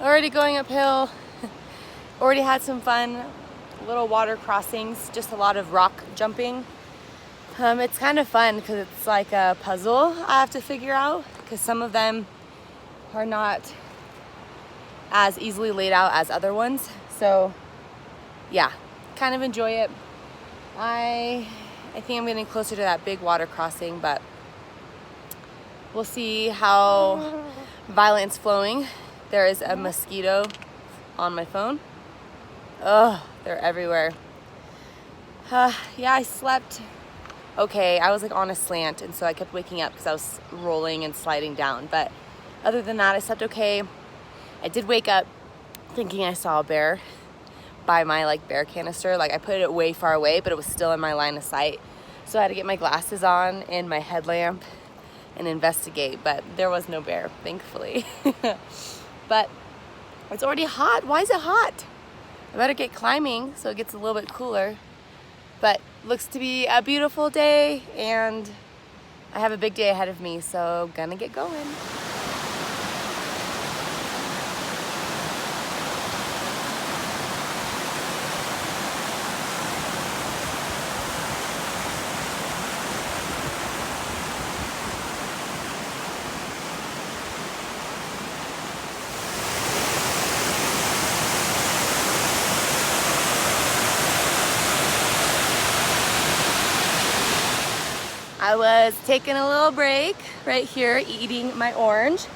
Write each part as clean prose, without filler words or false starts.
Already going uphill. Already had some fun little water crossings, just a lot of rock jumping. It's kind of fun because it's like a puzzle I have to figure out, because some of them are not as easily laid out as other ones. So yeah, kind of enjoy it. I think I'm getting closer to that big water crossing, but we'll see how violent it's flowing. There is a mosquito on my phone. Ugh, they're everywhere. Yeah, I slept okay. I was like on a slant, and so I kept waking up because I was rolling and sliding down. But other than that, I slept okay. I did wake up thinking I saw a bear by my like bear canister. Like I put it way far away, but it was still in my line of sight. So I had to get my glasses on and my headlamp and investigate, but there was no bear, thankfully. But it's already hot. Why is it hot? I better get climbing so it gets a little bit cooler. But looks to be a beautiful day, and I have a big day ahead of me, so gonna get going. I was taking a little break right here, eating my orange.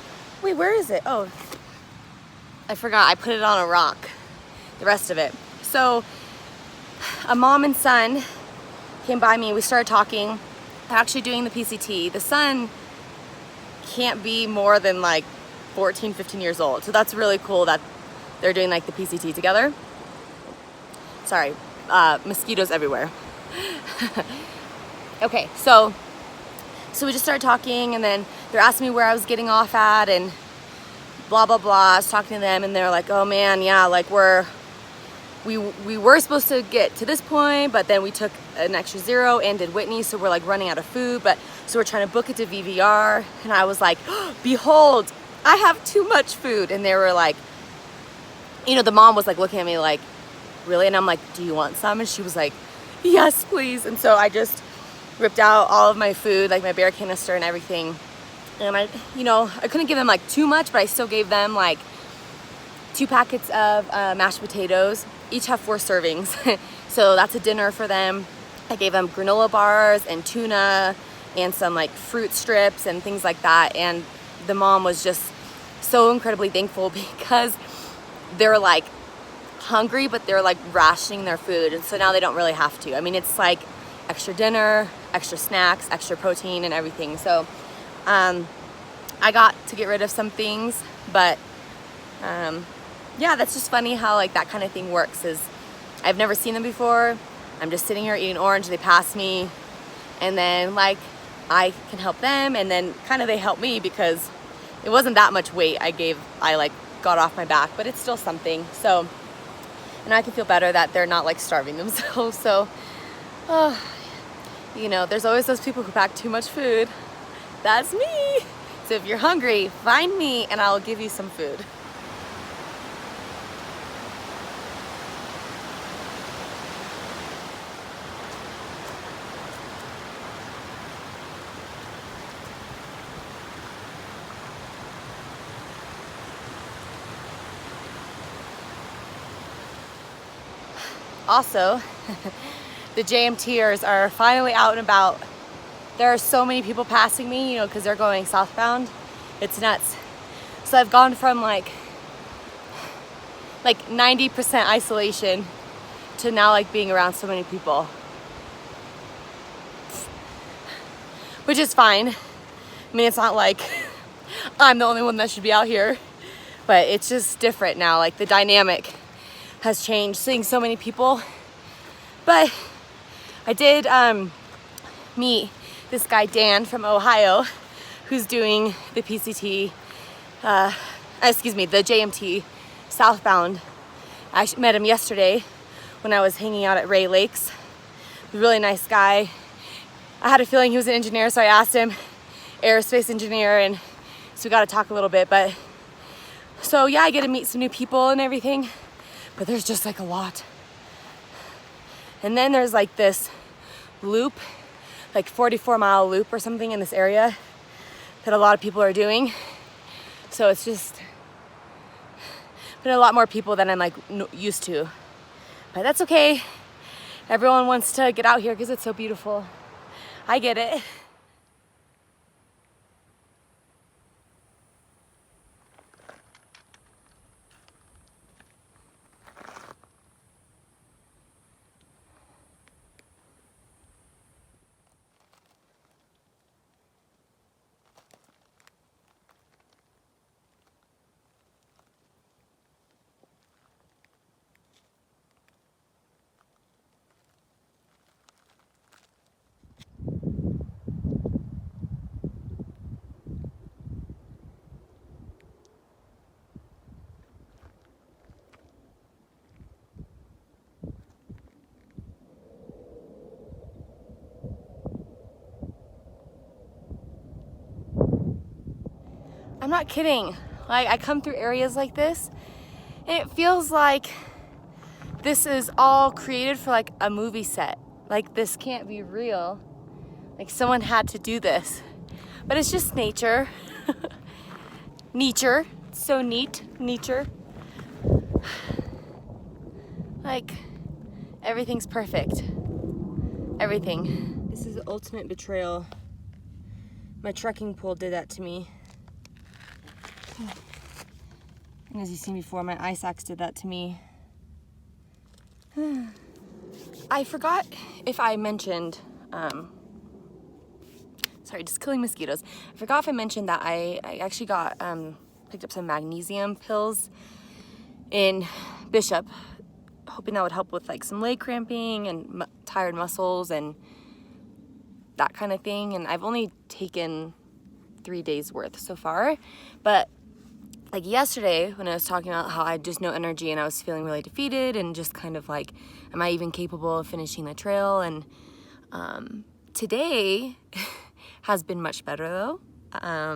Wait, where is it? Oh, I forgot. I put it on a rock, the rest of it. So a mom and son came by me. We started talking. They're actually doing the PCT. The son can't be more than like 14, 15 years old. So that's really cool that they're doing like the PCT together. Sorry, mosquitoes everywhere. Okay, so we just started talking, and then they're asking me where I was getting off at and blah blah blah. I was talking to them, and they're like, oh man, yeah, like we were supposed to get to this point, but then we took an extra 0 and did Whitney, so we're like running out of food, but so we're trying to book it to VVR. And I was like, oh, behold, I have too much food. And they were like, you know, the mom was like looking at me like, really? And I'm like, do you want some? And she was like, yes please. And so I just ripped out all of my food, like my bear canister and everything. And I couldn't give them like too much, but I still gave them like 2 packets of mashed potatoes. Each have 4 servings. So that's a dinner for them. I gave them granola bars and tuna and some like fruit strips and things like that. And the mom was just so incredibly thankful because they're like hungry, but they're like rationing their food. And so now they don't really have to. I mean, it's like extra dinner, extra snacks, extra protein and everything. So I got to get rid of some things, but yeah, that's just funny how like that kind of thing works. Is I've never seen them before. I'm just sitting here eating orange, they pass me, and then like I can help them, and then kind of they help me because it wasn't that much weight I like got off my back, but it's still something. So, and I can feel better that they're not like starving themselves. So you know, there's always those people who pack too much food. That's me. So if you're hungry, find me and I'll give you some food. Also, the JMTers are finally out and about. There are so many people passing me, you know, because they're going southbound. It's nuts. So I've gone from like 90% isolation to now like being around so many people, which is fine. I mean, it's not like I'm the only one that should be out here, but it's just different now. Like the dynamic has changed, seeing so many people. But I did meet this guy Dan from Ohio who's doing the PCT, the JMT southbound. I met him yesterday when I was hanging out at Ray Lakes. A really nice guy. I had a feeling he was an engineer, so I asked him, aerospace engineer, and so we got to talk a little bit. But So yeah, I get to meet some new people and everything, but there's just like a lot. And then there's like this loop, like 44-mile loop or something in this area that a lot of people are doing. So it's just been a lot more people than I'm like used to, but that's okay. Everyone wants to get out here because it's so beautiful. I get it. I'm not kidding. Like, I come through areas like this and it feels like this is all created for like a movie set. Like, this can't be real. Like, someone had to do this. But it's just nature. Nature. So neat. Nature. Like, everything's perfect. Everything. This is the ultimate betrayal. My trekking pole did that to me. And as you've seen before, my ice axe did that to me. I forgot if I mentioned, sorry, just killing mosquitoes. I forgot if I mentioned that I actually got, picked up some magnesium pills in Bishop, hoping that would help with like some leg cramping and tired muscles and that kind of thing. And I've only taken 3 days worth so far, but like yesterday when I was talking about how I had just no energy and I was feeling really defeated and just kind of like, am I even capable of finishing the trail? And today has been much better though. I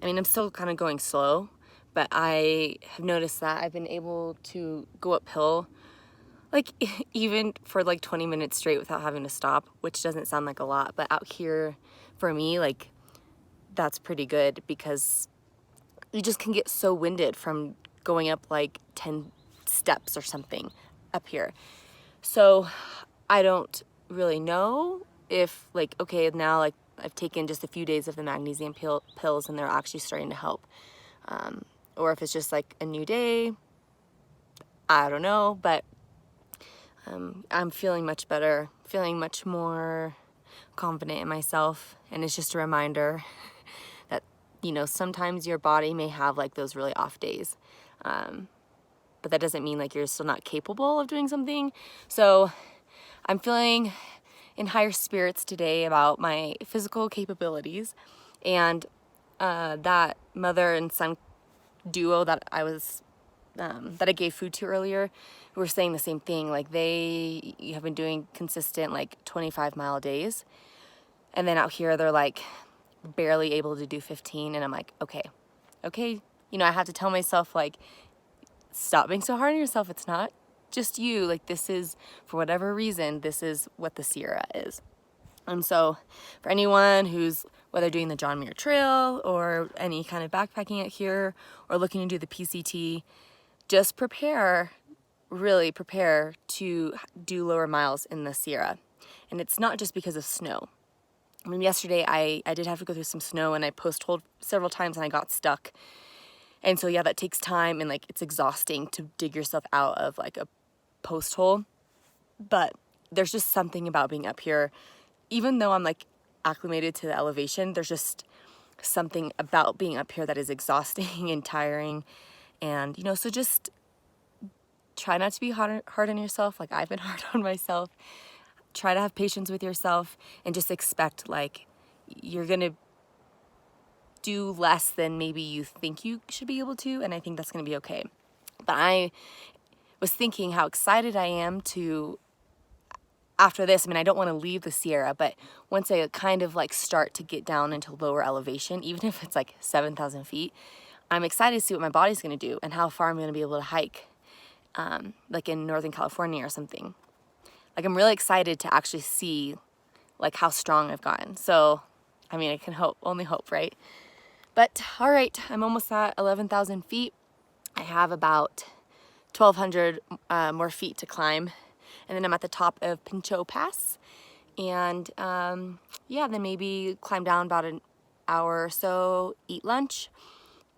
mean, I'm still kind of going slow, but I have noticed that I've been able to go uphill like even for like 20 minutes straight without having to stop, which doesn't sound like a lot, but out here for me, like that's pretty good because you just can get so winded from going up like 10 steps or something up here. So I don't really know if like, okay, now like I've taken just a few days of the magnesium pills and they're actually starting to help. Or if it's just like a new day, I don't know, but I'm feeling much better, feeling much more confident in myself. And it's just a reminder that, you know, sometimes your body may have like those really off days. But that doesn't mean like you're still not capable of doing something. So I'm feeling in higher spirits today about my physical capabilities, and that mother and son duo that I was that I gave food to earlier were saying the same thing. Like they have been doing consistent like 25-mile days, and then out here they're like barely able to do 15, and I'm like, okay, you know, I have to tell myself like, stop being so hard on yourself. It's not just you. Like this is, for whatever reason, this is what the Sierra is. And so for anyone who's whether doing the John Muir Trail or any kind of backpacking out here or looking to do the PCT, just prepare, really prepare to do lower miles in the Sierra. And it's not just because of snow. I mean, yesterday I did have to go through some snow and I post-holed several times and I got stuck. And so yeah, that takes time and like it's exhausting to dig yourself out of like a post hole. But there's just something about being up here. Even though I'm like acclimated to the elevation, there's just something about being up here that is exhausting and tiring. And, you know, so just try not to be hard on yourself like I've been hard on myself. Try to have patience with yourself and just expect like you're going to do less than maybe you think you should be able to, and I think that's going to be okay. But I was thinking how excited I am to, after this, I mean, I don't want to leave the Sierra, but once I kind of like start to get down into lower elevation, even if it's like 7,000 feet, I'm excited to see what my body's gonna do and how far I'm gonna be able to hike, like in Northern California or something. Like I'm really excited to actually see like how strong I've gotten. So, I mean, I can only hope, right? But all right, I'm almost at 11,000 feet. I have about 1,200 more feet to climb. And then I'm at the top of Pinchot Pass. And yeah, then maybe climb down about an hour or so, eat lunch.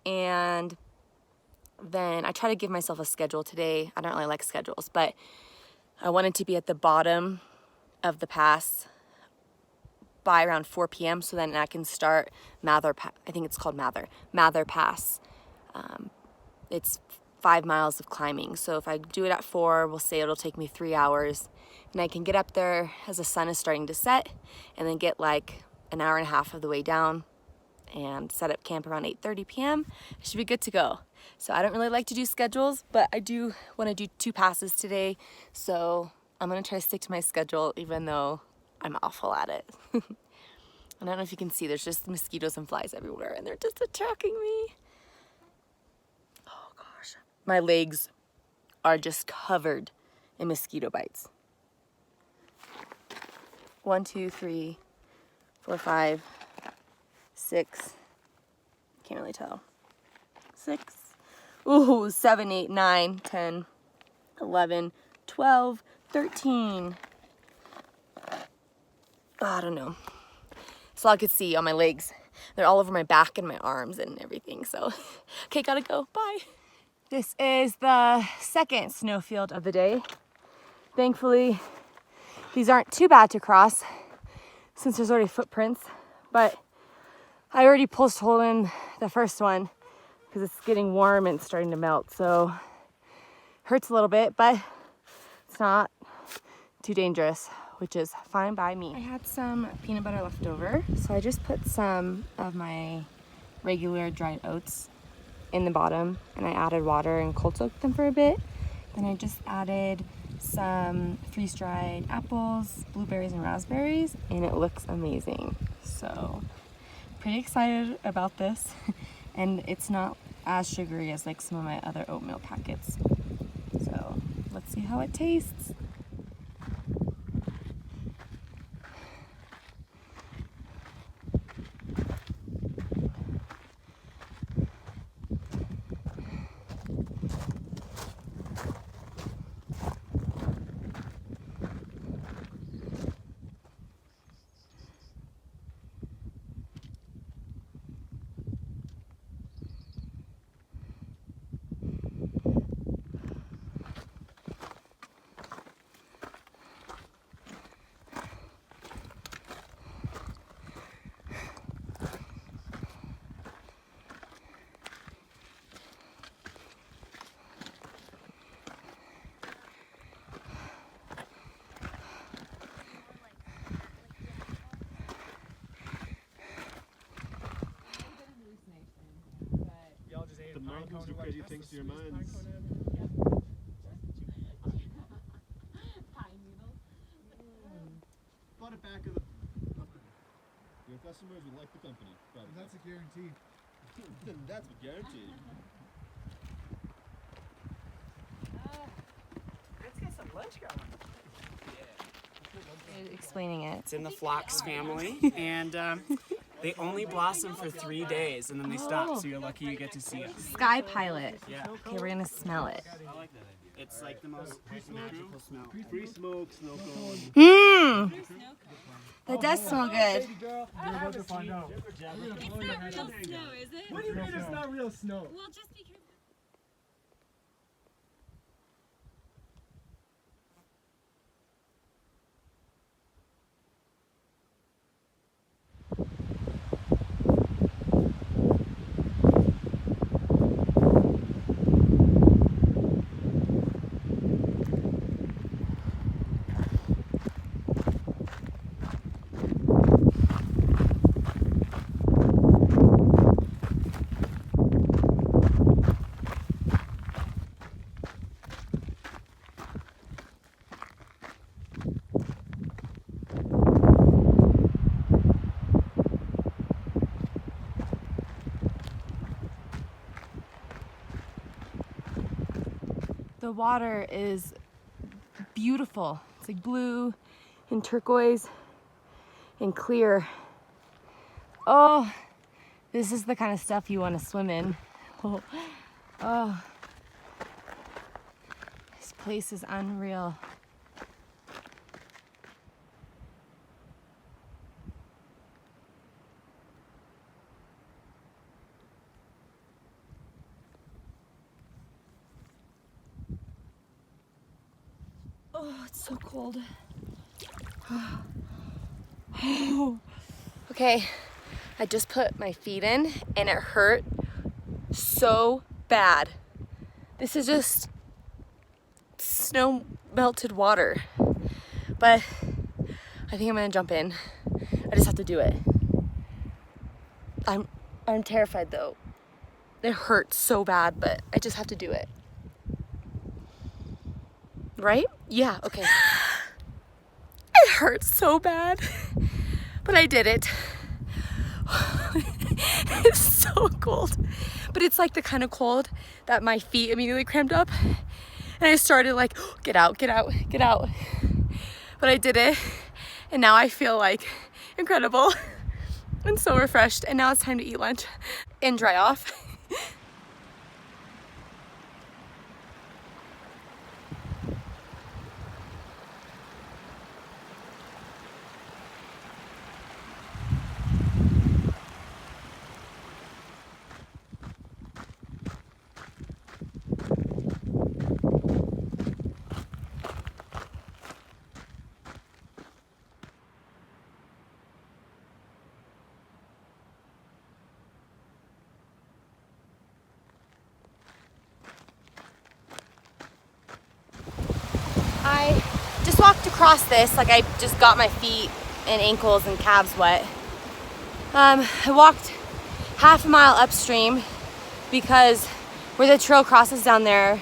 And then I try to give myself a schedule today. I don't really like schedules, but I wanted to be at the bottom of the pass by around 4 p.m. so then I can start Mather, I think it's called Mather Pass. It's 5 miles of climbing. So if I do it at 4, we'll say it'll take me 3 hours. And I can get up there as the sun is starting to set and then get like an hour and a half of the way down and set up camp around 8:30 p.m. I should be good to go. So I don't really like to do schedules, but I do want to do 2 passes today. So I'm gonna try to stick to my schedule even though I'm awful at it. I don't know if you can see, there's just mosquitoes and flies everywhere and they're just attacking me. Oh gosh. My legs are just covered in mosquito bites. 1, 2, 3, 4, 5, 6. Can't really tell. 6. Ooh, 7, 8, 9, 10, 11, 12, 13. Oh, I don't know. That's all I could see on my legs. They're all over my back and my arms and everything. So, okay, gotta go. Bye. This is the second snowfield of the day. Thankfully, these aren't too bad to cross since there's already footprints, but I already post hole in the first one because it's getting warm and starting to melt. So, hurts a little bit, but it's not too dangerous, which is fine by me. I had some peanut butter left over, so I just put some of my regular dried oats in the bottom and I added water and cold soaked them for a bit. Then I just added some freeze-dried apples, blueberries, and raspberries, and it looks amazing. So, pretty excited about this. And it's not as sugary as like some of my other oatmeal packets. So, let's see how it tastes. The mountains do crazy things to your minds. Bought it back of the... Your customers would like the company. That's a guarantee. That's a guarantee. Let's get some lunch going. Explaining it. It's in the phlox family, and they only blossom for 3 days, and then they stop, so you're lucky you get to see them. Sky Pilot. Yeah. Okay, we're gonna smell it. It's like the most magical smell. Free smoke, snow cone. Mmm! That does smell good. You're about to find out. It's not real snow, is it? What do you mean it's not real snow? Well, just be careful. The water is beautiful. It's like blue and turquoise and clear. Oh, this is the kind of stuff you want to swim in. Oh, this place is unreal. Oh, it's so cold. Oh. Okay, I just put my feet in and it hurt so bad. This is just snow melted water. But I think I'm gonna jump in. I just have to do it. I'm terrified though. It hurts so bad, but I just have to do it. Right? Yeah, okay. It hurts so bad, but I did it. It's so cold, but it's like the kind of cold that my feet immediately cramped up and I started like, get out, get out, get out. But I did it and now I feel like incredible and so refreshed, and now it's time to eat lunch and dry off. I just walked across this, like I just got my feet and ankles and calves wet. I walked half a mile upstream because where the trail crosses down there,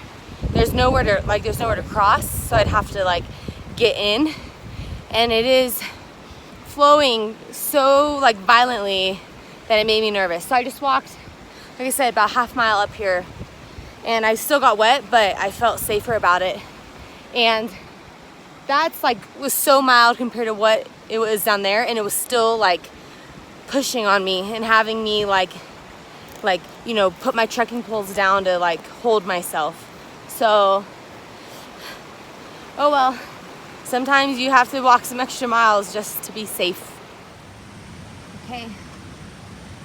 there's nowhere to cross, so I'd have to like get in, and it is flowing so like violently that it made me nervous. So I just walked, like I said, about half mile up here, and I still got wet, but I felt safer about it. And that's like was so mild compared to what it was down there, and it was still like pushing on me and having me like you know, put my trekking poles down to like hold myself. So oh well, sometimes you have to walk some extra miles just to be safe. Okay,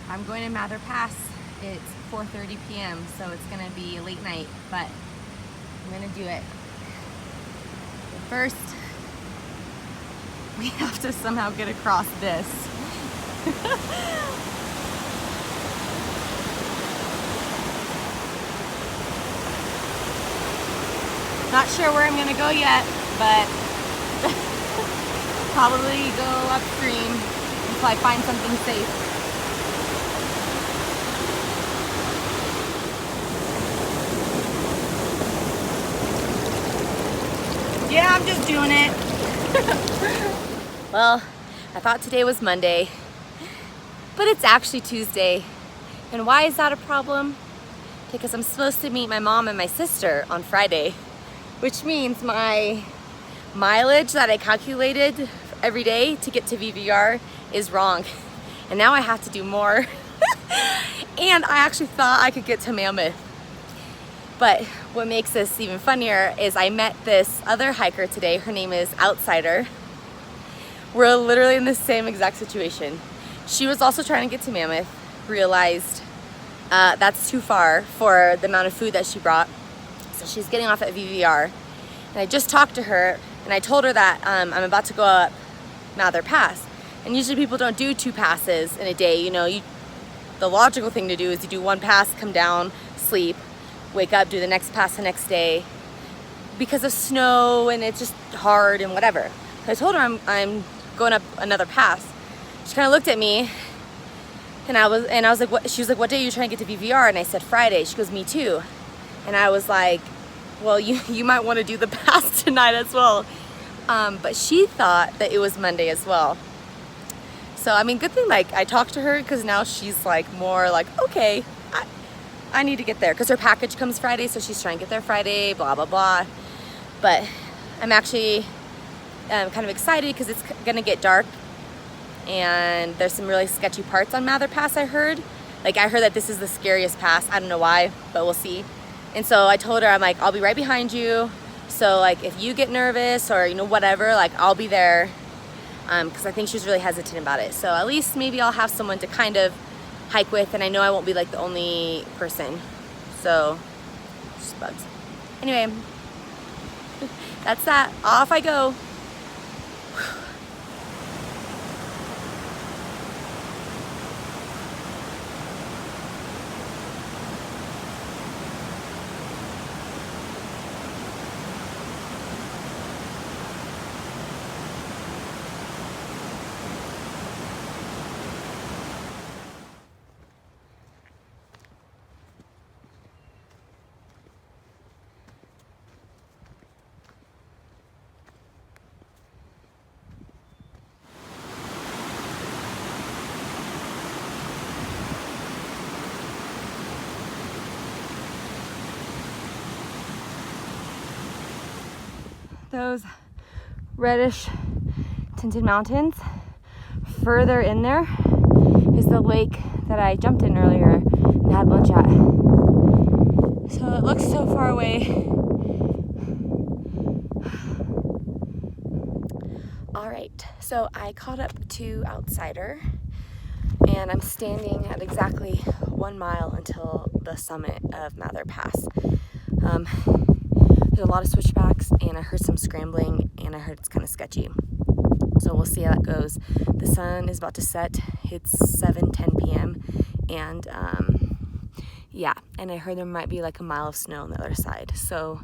I'm going to Mather Pass. It's 4:30 p.m. so it's gonna be a late night, but I'm gonna do it. First, we have to somehow get across this. Not sure where I'm gonna go yet, but probably go upstream until I find something safe. Yeah, I'm just doing it. Well, I thought today was Monday, but it's actually Tuesday. And why is that a problem? Because I'm supposed to meet my mom and my sister on Friday, which means my mileage that I calculated every day to get to VVR is wrong. And now I have to do more. And I actually thought I could get to Mammoth. But what makes this even funnier is I met this other hiker today. Her name is Outsider. We're literally in the same exact situation. She was also trying to get to Mammoth, realized that's too far for the amount of food that she brought. So she's getting off at VVR. And I just talked to her and I told her that I'm about to go up Mather Pass. And usually people don't do 2 passes in a day. You know, the logical thing to do is you do 1 pass, come down, sleep, wake up, do the next pass the next day, because of snow and it's just hard and whatever. So I told her I'm going up another pass. She kind of looked at me and I was like, what? She was like, what day are you trying to get to VVR? And I said Friday. She goes, me too. And I was like, well, you might want to do the pass tonight as well. But she thought that it was Monday as well. So I mean, good thing like I talked to her, because now she's like more like, okay, I need to get there because her package comes Friday, so she's trying to get there Friday, blah, blah, blah. But I'm actually kind of excited because it's gonna get dark and there's some really sketchy parts on Mather Pass, I heard. Like, I heard that this is the scariest pass. I don't know why, but we'll see. And so I told her, I'm like, I'll be right behind you. So like, if you get nervous or, you know, whatever, like, I'll be there. Because I think she was really hesitant about it. So at least maybe I'll have someone to kind of hike with, and I know I won't be like the only person. So, just bugs. Anyway, that's that. Off I go. Those reddish tinted mountains. Further in there is the lake that I jumped in earlier and had lunch at. So it looks so far away. All right, so I caught up to Outsider and I'm standing at exactly 1 mile until the summit of Mather Pass. There's a lot of switchbacks and I heard some scrambling and I heard it's kind of sketchy. So we'll see how that goes. The sun is about to set. It's 7:10 p.m. and yeah, and I heard there might be like a mile of snow on the other side. So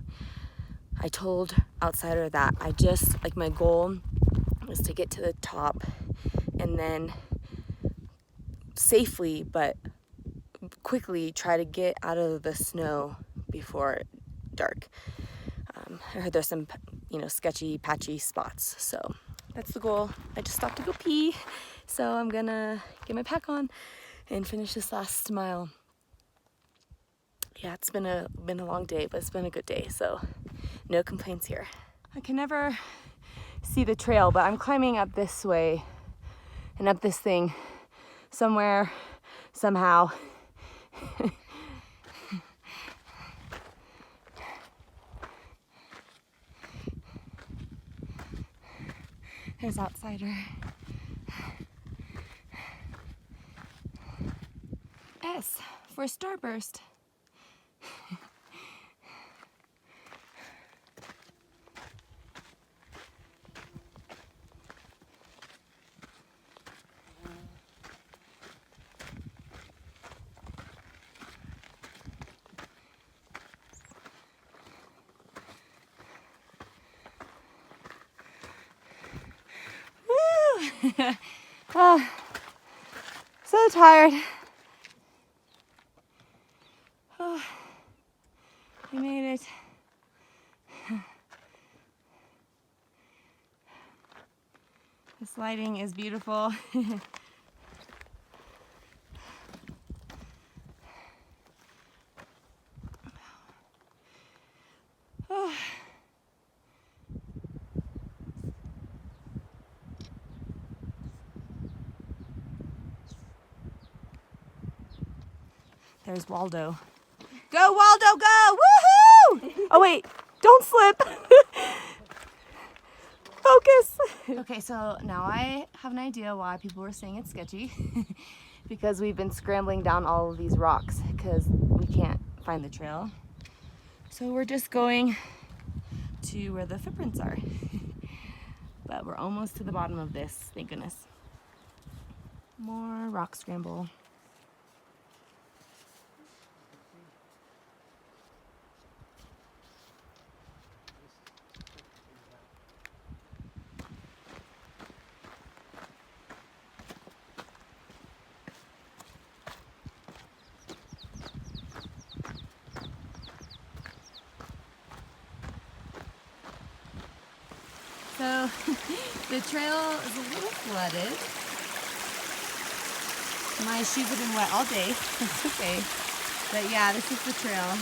I told Outsider that I just, like, my goal is to get to the top and then safely but quickly try to get out of the snow before dark. I heard there's some, you know, sketchy, patchy spots. So that's the goal. I just stopped to go pee. So I'm gonna get my pack on and finish this last mile. Yeah, it's been a long day, but it's been a good day. So no complaints here. I can never see the trail, but I'm climbing up this way and up this thing somewhere, somehow. There's Outsider. S for Starburst. Oh, so tired. Oh, we made it. This lighting is beautiful. Oh. There's Waldo. Go, Waldo, go! Woohoo! Oh wait, don't slip. Focus. Okay, so now I have an idea why people were saying it's sketchy. Because we've been scrambling down all of these rocks because we can't find the trail. So we're just going to where the footprints are. But we're almost to the bottom of this, thank goodness. More rock scramble. So the trail is a little flooded. My shoes have been wet all day. That's okay. But yeah, this is the trail.